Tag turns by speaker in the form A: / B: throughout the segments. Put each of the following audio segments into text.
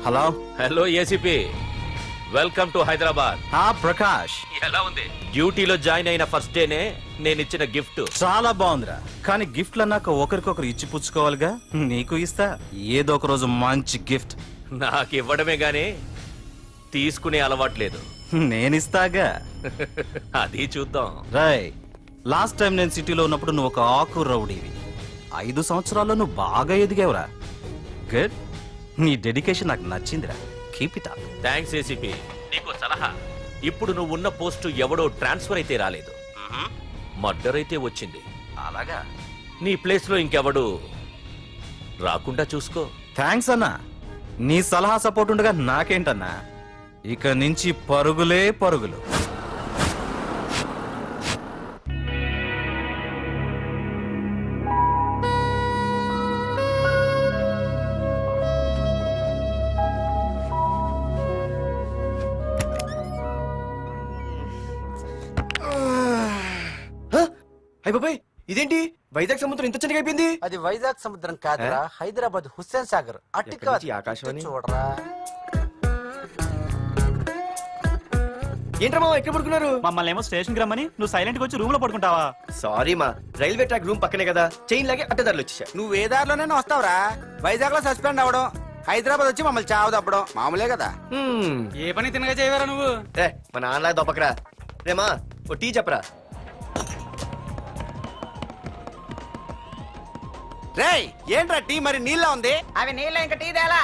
A: Hello
B: hello ACP, welcome to Hyderabad.
A: Prakash,
B: ఎలా ఉంది? డ్యూటీలో జాయిన్ అయిన ఫస్ట్ డేనే నేను ఇచ్చిన గిఫ్ట్.
A: చాలా బాగుందిరా. కానీ గిఫ్ట్లు అన్నాక ఒకరికొకరు ఇచ్చి పుచ్చుకోవాలిగా. నీకు ఇస్తా ఏదో ఒక రోజు మంచి గిఫ్ట్.
B: నాకు ఇవ్వడమే గానీ తీసుకునే అలవాట్లేదు.
A: నేనిస్తాగా.
B: అది చూద్దాం.
A: రాయ్, లాస్ట్ టైం నేను సిటీలో ఉన్నప్పుడు నువ్వు ఒక ఆకు రౌడీవి. 5 సంవత్సరాల్లో నువ్వు బాగా ఎదిగావురా. గుడ్. నీ డెడికేషన్ నాకు నచ్చిందిరా. Keep it up.
B: Thanks ACP. నీకు సలహా, ఇప్పుడు నువ్వు ఉన్న పోస్టు ఎవడో ట్రాన్స్ఫర్ అయితే రాలేదు, మర్డర్ అయితే వచ్చింది.
A: అలాగా?
B: నీ ప్లేస్ లో ఇంకెవడు రాకుండా చూసుకో.
A: థ్యాంక్స్ అన్నా. నీ సలహా సపోర్ట్ ఉండగా నాకేంటన్నా. ఇక నుంచి పరుగులే పరుగులు.
C: అయిపోయి ఇదేంటి వైజాగ్ సముద్రం ఇంత చిన్నగా అయిపోయింది?
D: అది వైజాగ్ సముద్రం కాదురా, హైదరాబాద్ హుస్సేన్ సాగర్. అట్టి
C: ఆకాశవాణి
D: చూడరా.
C: ఏంట్రా మామ ఎక్కడ పడుకున్నారు?
E: మమ్మల్ని ఏమో స్టేషన్ కి రమ్మని నువ్వు సైలెంట్ గా వచ్చి రూమ్ లో పడుకుంటావా?
C: సారీ మా, రైల్వే ట్రాక్ రూమ్ పక్కనే కదా, చైన్ లాగే అడ్డదారులు వచ్చేసా.
D: నువ్వు ఏ దారిలోనే వస్తావురా. వైజాగ్ లో సస్పెండ్ అవడం, హైదరాబాద్ వచ్చి మమ్మల్ని చావు తప్పడం మామూలే కదా.
E: ఏ పని తినగా చేయవరా నువ్వు?
C: మా నాన్నలాగా దొప్పకరా. రేమా ఓ టీ చెప్పరా.
D: రేయ్, ఏంట్రా టీ మరి నీళ్ళ ఉంది?
F: అవి నీళ్ళ ఇంకా టీ తేలా.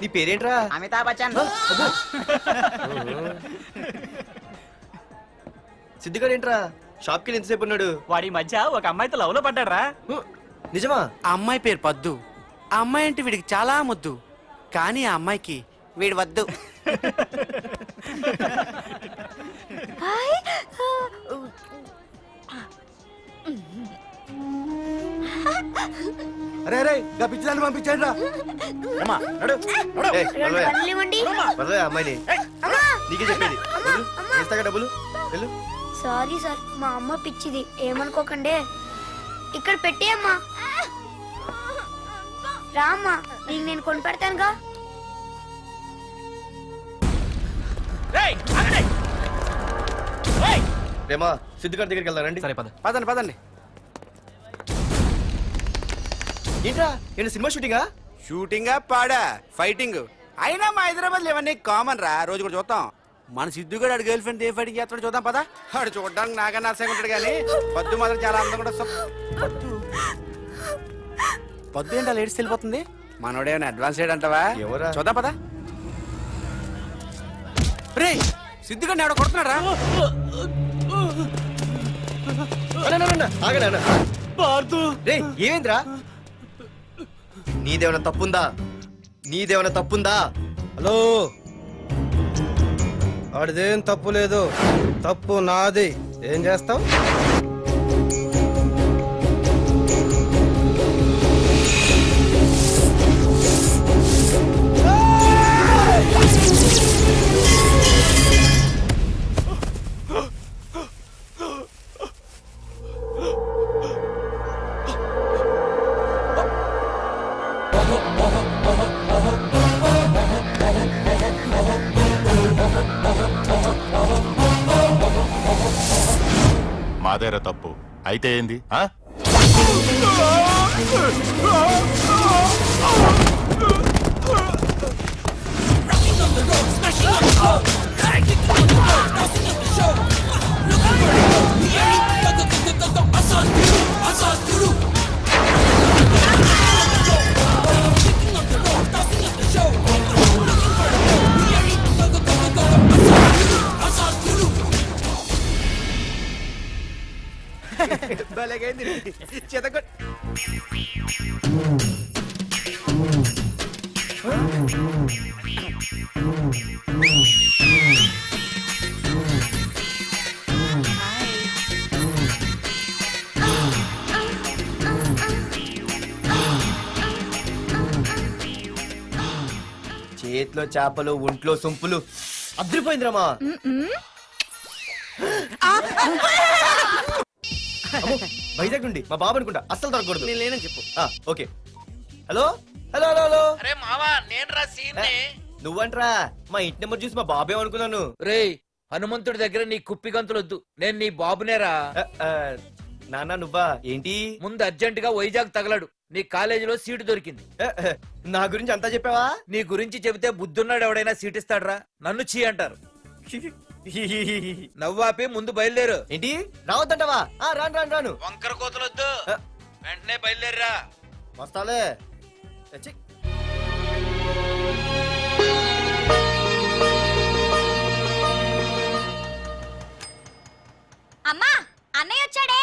C: నీ పేరేంట్రా?
F: అమితాబ్ బచ్చన్.
C: సిద్ధిగాడు ఏంట్రా షాప్ కి ఎంతసేపు ఉన్నాడు?
E: వాడి మధ్య ఒక అమ్మాయితో లవ్ లో పడ్డారా?
C: నిజమా?
D: ఆ అమ్మాయి పేరు పద్దు. ఆ అమ్మాయి అంటే వీడికి చాలా ముద్దు, కానీ ఆ అమ్మాయికి వీడు వద్దు.
C: అరే అరే పిచ్చిదాన్ని పంపించండి రా. అమ్మాయిని నీకే చెప్పేది. ఇస్తాగా డబ్బులు.
G: సారీ సార్, మా అమ్మ పిచ్చిది, ఏమనుకోకండి. ఇక్కడ పెట్టేయమ్మా. రామ్మా, నీకు నేను కొని పెడతానుగా.
C: రేమా సిద్ధిగారి దగ్గరికి వెళ్దానండి.
E: సరే పద.
D: పదండి పదండి.
C: ఏంట్రా ఏంటి సినిమా షూటింగా?
D: షూటింగా పాడా ఫైటింగ్ అయినా మా హైదరాబాద్ ఇవన్నీ కామన్ రా. రోజు కూడా చూద్దాం. మన సిద్ధుగాడు ఆడు గర్ల్ ఫ్రెండ్ ఏ ఫైటింగ్ చేస్తాడు చూద్దాం పదా. ఆడు చూడడానికి నాకన్నా ఆశగా ఉంటాడు కానీ పద్దు మాత్రం చాలా అందంగా కూడా. పద్దు ఏంటో లేడీస్ వెళ్ళిపోతుంది. మనోడేమైనా అడ్వాన్స్ చేయడంటావా? చూద్దాం పదా. రే సిద్ధుగాడిని ఎవడో కొడుతున్నాడు రా.
C: ఏమేంద్రా? నీదేమైనా తప్పుందా? నీదేమైనా తప్పుందా?
H: హలో, వాడిదేం తప్పు లేదు, తప్పు నాది. ఏం చేస్తావు?
I: మాదేరా తప్పు అయితే ఏంది?
C: చేతిలో చేపలు, ఒంట్లో సొంపులు. అద్రిపోయిందిరామా. వైజాగ్ నుండి మా బాబు అనుకుంటా, అస్సలు దొరకకూడదు. నేను లేనని చెప్పు. Okay. Hello hello hello hello.
B: అరే మావా నేను సీన్
C: నువ్వంట్రా? మా ఇంటి నెంబర్ చూసి మా బాబే అనుకున్నాను.
B: రేయ్ హనుమంతుడి దగ్గర నీ కుప్పి గంతులొద్దు, నేను నీ బాబునేరా.
C: నాన్న నువ్వా? ఏంటి?
B: ముందు అర్జెంట్ గా వైజాగ్ తగలడు, నీ కాలేజీలో సీటు దొరికింది.
C: నా గురించి అంతా చెప్పావా?
B: నీ గురించి చెబితే బుద్ధున్నాడు ఎవడైనా సీట్ ఇస్తాడ్రా, నన్ను చీ అంటారు. నవ్వాపి ముందు బయలుదేరు.
C: ఏంటి రావద్దంటావా? రాను రాను రాను.
B: వంకర కోతలొద్దు, వెంటనే బయలుదేరరా.
C: వస్తాలే.
G: అమ్మా అన్నయ్య వచ్చాడే.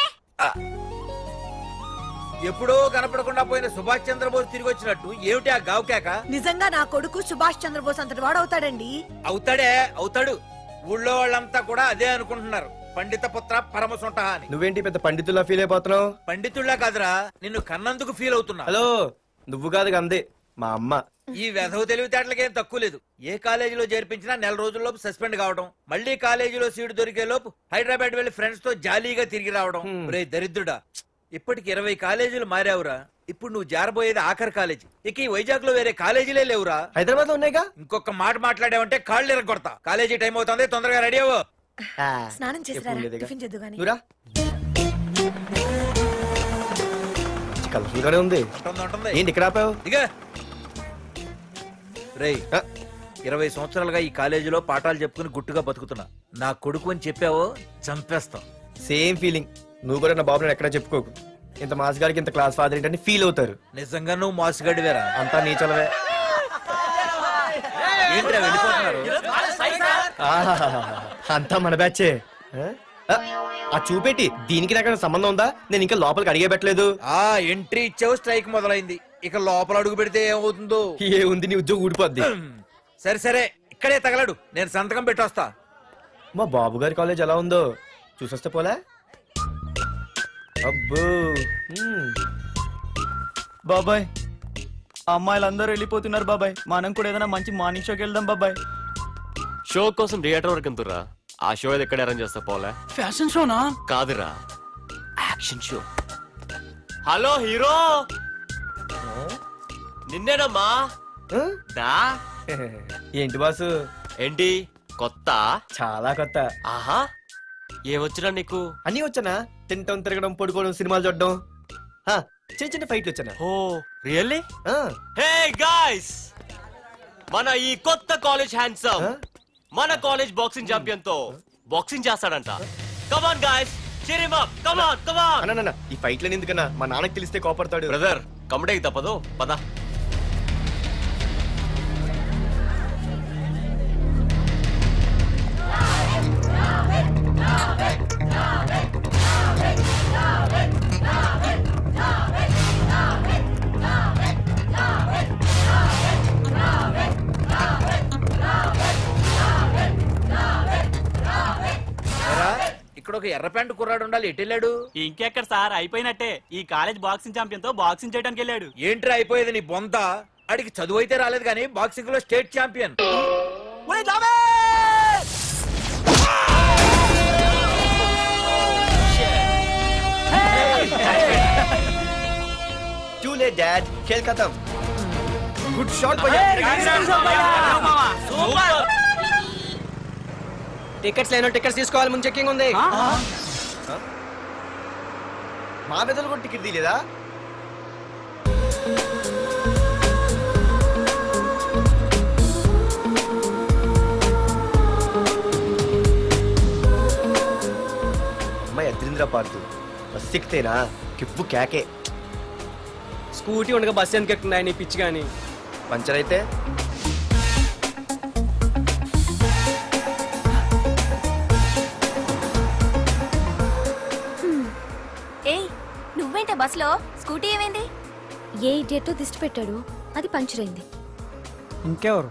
B: ఎప్పుడో కనపడకుండా పోయిన సుభాష్ చంద్రబోస్ తిరిగి వచ్చినట్టు ఏమిటి ఆ గావుకేక?
J: నిజంగా నా కొడుకు సుభాష్ చంద్రబోస్ అంతటి వాడు అవుతాడండి.
B: అవుతాడే అవుతాడు, ఊళ్ళో వాళ్ళంతా కూడా అదే అనుకుంటున్నారు. పండిత పుత్ర పరమ సొంట అని.
C: నువ్వేంటి పెద్ద పండితుల్లా ఫీల్ అయిపోతున్నావు?
B: పండితుల్లా కాదురా, నిన్ను కన్నందుకు ఫీల్ అవుతున్నా.
C: హలో నువ్వు కాదు అందే మా అమ్మ.
B: ఈ వెధవ తెలివితేటలకేం తక్కువ లేదు. ఏ కాలేజీలో చేర్పించినా నెల రోజుల్లోపు సస్పెండ్ కావడం, మళ్ళీ కాలేజీలో సీటు దొరికే లోపు హైదరాబాద్ వెళ్లి ఫ్రెండ్స్ తో జాలీగా తిరిగి రావడం. రే దరిద్రుడా, ఇప్పటికి 20 కాలేజీలు మారావురా. ఇప్పుడు నువ్వు జారబోయేది ఆఖరి కాలేజీ. ఇక ఈ వైజాగ్ లో వేరే కాలేజీలే లేవురా.
C: హైదరాబాద్ లో ఉన్నాయిగా.
B: ఇంకొక మాట మాట్లాడావంటే కాళ్ళు ఎరగొడతా. కాలేజీ టైం అవుతుంది, తొందరగా రెడీ అవ్వు.
J: స్నానం చేసిరా, టిఫిన్ చేద్దు గాని.
C: కలర్ఫుల్ గానే ఉంది. ఏంటి ఇక్కడ ఆపావు?
B: దిగా. రేయ్ 20 సంవత్సరాలుగా ఈ కాలేజీలో పాఠాలు చెప్పుకుని గుట్టుగా బతుకుతున్నా. నా కొడుకు అని చెప్పావో చంపేస్తాం.
C: Same feeling. నువ్వు కూడా నా బాబు నేను ఎక్కడా చెప్పుకోకు. ఇంత మాస్ గారికి ఇంత క్లాస్ ఫాదర్ ఏంటని ఫీల్ అవుతారు.
B: నిజంగా నువ్వు మాసుగడివేరా?
C: అంతా నీచలవే.
B: ఏంట్రా వెళ్ళిపోతున్నారు?
C: అంతా మన బ్యాచే. ఆ చూపెట్టి దీనికి నాకు సంబంధం ఉందా? నేను ఇంకా లోపలికి అడిగే పెట్టలేదు.
B: ఎంట్రీ ఇచ్చావు, స్ట్రైక్ మొదలైంది. ఇక లోపల అడుగు పెడితే ఏమవుతుందో.
C: ఏ ఉంది, నీ ఉద్యోగం ఊడిపోద్ది.
B: సరే సరే, ఇక్కడే తగలడు, నేను సంతకం పెట్టొస్తా.
C: మా బాబు గారి కాలేజ్ ఎలా ఉందో చూసొస్తే పోలే. అబ్బో
E: బాబాయ్, అమ్మాయిలందరూ వెళ్ళిపోతున్నారు బాబాయ్. మనం కూడా ఏదైనా మంచి మార్నింగ్ షోకి వెళ్దాం బాబాయ్.
K: షో కోసం థియేటర్ వరకు ఎంతురా? ఆ షో ఏది ఎక్కడ అరేంజ్ చేస్తా పోలే?
E: ఫ్యాషన్ షోనా?
K: కాదురా, యాక్షన్ షో. హలో హీరో, నిన్నేనమ్మా. దా.
C: ఏంటి బాసు?
K: ఏంటి కొత్త?
C: చాలా కొత్త.
K: ఆహా, ఏమొచ్చినా నీకు?
C: అన్నీ వచ్చానా? తింటం, తిరగడం, పడుకోవడం, సినిమాలు చూడడం, చిన్న చిన్న ఫైట్లు వచ్చానా?
K: ఓ రియల్లీ? హే గాయ్స్, మన ఈ కొత్త కాలేజ్ హ్యాండ్సమ్ మన కాలేజ్ బాక్సింగ్ ఛాంపియన్ తో బాక్సింగ్ చేస్తాడంట. Come on guys, cheer him up. Come on, come on.
C: అన్న ఈ ఫైట్లని ఎందుకన్నా? మా నాన్నకి తెలిస్తే కోపడతాడు.
K: బ్రదర్ కమడేకి తప్పదు, పద.
B: ఇక్కడ ఒక ఎర్ర ప్యాంటు కుర్రాడు ఉండాలి, ఎటు వెళ్ళాడు?
E: ఇంకెక్కడ సార్, అయిపోయినట్టే. ఈ కాలేజ్ బాక్సింగ్ ఛాంపియన్ తో బాక్సింగ్ చేయడానికి వెళ్ళాడు.
B: ఏంట్రా అయిపోయేది నీ బొంత? అడిగి చదువు అయితే రాలేదు కానీ బాక్సింగ్ లో state champion.
C: Too late, Dad. खेल खत्म. Good shot, भैया.
E: టికెట్స్ లేనో టికెట్స్ తీసుకోవాలి, ముందు చెక్కింగ్ ఉంది.
C: మా పెద్దలు కూడా టికెట్ తీయలేదా? అమ్మాయి అద్రింద్ర పార్తు బస్ ఎక్కితేనా కిప్పు కేకే.
E: స్కూటీ ఉండగా బస్సు ఎందుకు ఎక్కుతున్నాయి నీ పిచ్చి గాని?
C: పంచర్ అయితే
G: నువ్వేంటే బస్ లో? స్కూటీ ఏమైంది? ఏ ఇడియట్ దిష్టి పెట్టాడు, అది పంచర్ అయింది.
E: ఇంకెవరు?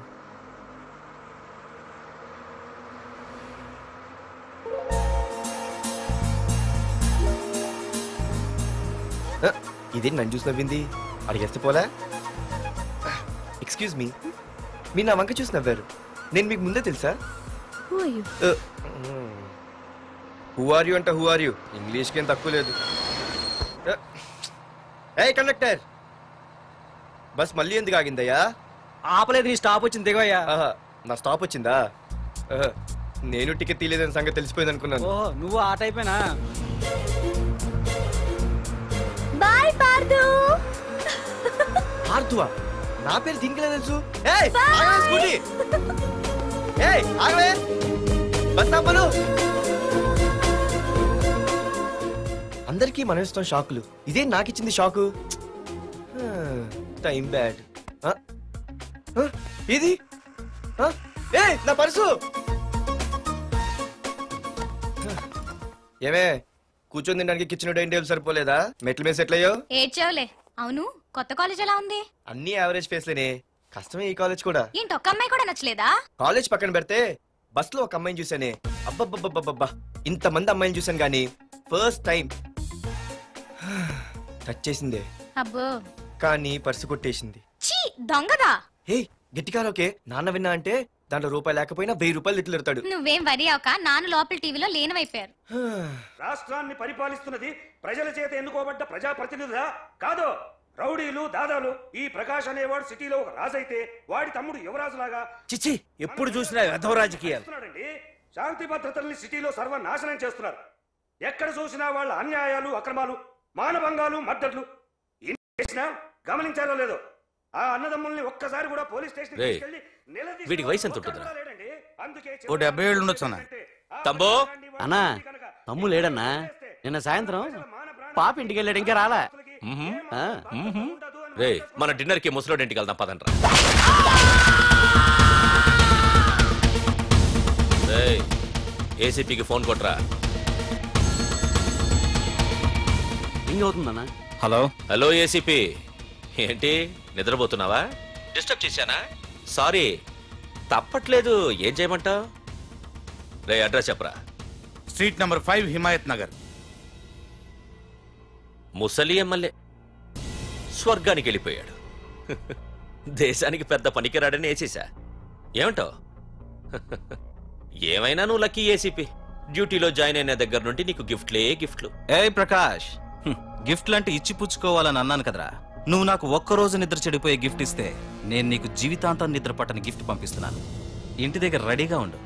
C: ఇదే నన్ను చూసి నవ్వింది. అడిగేస్తే పోలే. ఎక్స్క్యూజ్ మీ, మీరు నా వంక చూసి నవ్వారు. నేను మీకు ముందే తెలుసా? హూ ఆర్ యూ అంట హూ ఆర్ యూ ఇంగ్లీష్కి ఏం తక్కువ లేదు. ఏ కండక్టర్, బస్ మళ్ళీ ఎందుకు ఆగిందయ్యా?
E: ఆపలేదు, నీ స్టాప్ వచ్చింది దిగవయ్యా.
C: నా స్టాప్ వచ్చిందా? నేను టికెట్ తీయలేదని సంగతి తెలిసిపోయింది అనుకున్నాను.
E: ఓహో, నువ్వు ఆ టైపేనా?
G: బాయ్ పార్దు.
C: పార్థువా? నా పేరు దీనికిలే తెలుసు. ఏయ్ ఆగవే స్కూటీ. ఏయ్ ఆగవే, బస్ ఆపలు. అందరికీ మనం ఇస్తాం షాకులు, ఇదే నాకు ఇచ్చింది షాకు. Time bad. ఇది నా పర్సు. ఏమే కూర్చొని తినడానికి కిచెన్ డైనింగ్ టేబుల్ సరిపోలేదా? మెట్ల మీద సెట్ అయ్యో.
G: ఏడ్చావులే. అవును, కొత్త కాలేజ్ ఎలా ఉంది?
C: అన్ని యావరేజ్ ఫేస్లేనే. కష్టమే ఈ కాలేజ్ కూడా.
G: ఏంటి, ఒక్క అమ్మాయి కూడా నచ్చలేదా?
C: కాలేజ్ పక్కన పెడితే బస్ లో ఒక అమ్మాయిని చూసానే, అబ్బబ్బబ్బబ్బబ్బా ఇంతమంది అమ్మాయిని చూసాను గానీ ఫస్ట్ టైం టచ్ చేసిందే.
G: అబ్బో,
C: కానీ పర్సు కొట్టేసింది.
G: చీ దొంగదా.
C: హే గట్టిగా ఓకే, నాన్న విన్నా అంటే దాంట్లో రూపాయి లేకపోయినా 1000 రూపాయలు తిట్లు.
G: నువ్వేం వరి అవక, నాన్న లోపల టీవీలో లేనవైపోయారు.
L: రాష్ట్రాన్ని పరిపాలిస్తున్నది ప్రజల చేత ఎన్నుకోబడ్డ ప్రజాప్రతినిధులా కాదు, రౌడీలు దాదాలు. ఈ ప్రకాష్ అనేవాడు సిటీలో ఒక రాజైతే వాడి తమ్ముడు యువరాజులాగా
B: చిచ్చి ఎప్పుడు చూసినా వెధవ రాజకీయాలు.
L: శాంతి భద్రతల్ని సిటీలో సర్వనాశనం చేస్తున్నారు. ఎక్కడ చూసినా వాళ్ళ అన్యాయాలు, అక్రమాలు, మానభంగాలు, మద్దతులు. చేసినా గమనించారో లేదో, ఆ అన్నదమ్ముల్ని ఒక్కసారి కూడా పోలీస్ స్టేషన్
K: వీడికి వయసు ఎంత ఉంటుంది?
B: ఓ 70 ఏళ్ళు ఉండొచ్చు అన్న.
K: తమ్ముడు
E: అన్నా, తమ్ము లేడన్నా. నిన్న సాయంత్రం పాప ఇంటికి వెళ్ళాడు, ఇంకా రాలా.
K: రే మన డిన్నర్ కి ముసలోడి ఇంటికి వెళ్దాం పదండ్రా. ఏసీపీకి ఫోన్ కొట్రా.
E: రింగ్ అవుతుందన్నా.
A: హలో
K: హలో ఏసీపీ, ఏంటి నిద్రపోతున్నావా? డిస్టర్బ్ చేశానా? సారీ, తప్పట్లేదు. ఏం చేయమంటావు? రే అడ్రస్ చెప్పరా.
B: Street number 5 Himayat Nagar.
K: ముసలి ఎమ్మెల్యే స్వర్గానికి వెళ్ళిపోయాడు. దేశానికి పెద్ద పనికిరాడని వేసేసా. ఏమంటావు? ఏమైనా నువ్వు లక్కీ ఏసీపీ. డ్యూటీలో జాయిన్ అయిన దగ్గర నుండి నీకు గిఫ్ట్లే గిఫ్ట్లు.
A: ఏ ప్రకాష్, గిఫ్ట్ లాంటి ఇచ్చి పుచ్చుకోవాలని అన్నాను కదరా. నువ్వు నాకు ఒక్కరోజు నిద్ర చెడిపోయే గిఫ్ట్ ఇస్తే నేను నీకు జీవితాంతం నిద్ర పట్టని గిఫ్ట్ పంపిస్తున్నాను. ఇంటి దగ్గర రెడీగా ఉండు.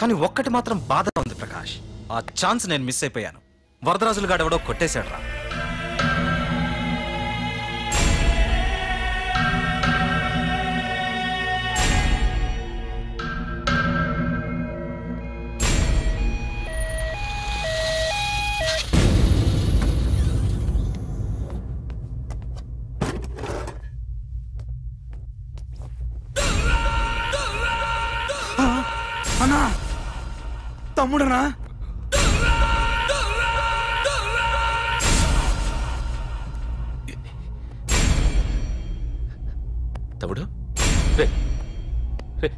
A: కానీ ఒక్కటి మాత్రం బాధగా ఉంది ప్రకాష్, ఆ ఛాన్స్ నేను మిస్ అయిపోయాను. వరదరాజులు గాడెవడో కొట్టేశాడు రా.
B: అన్నా, తమ్ముడనా?
K: తమ్ముడు రే రే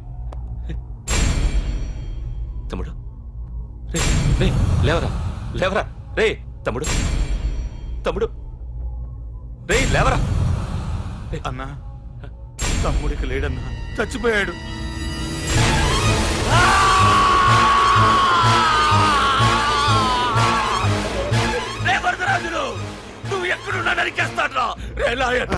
K: తమ్ముడు రే రే లేవరా లేవరా రే తమ్ముడు తమ్ముడు రే లేవరా.
B: అన్నా, తమ్ముడికి లేడన్నా, చచ్చిపోయాడు.
K: రే వరదరాజులు, నువ్వు ఎక్కడున్నా నరికేస్తాడ్రా. రే లాయర్,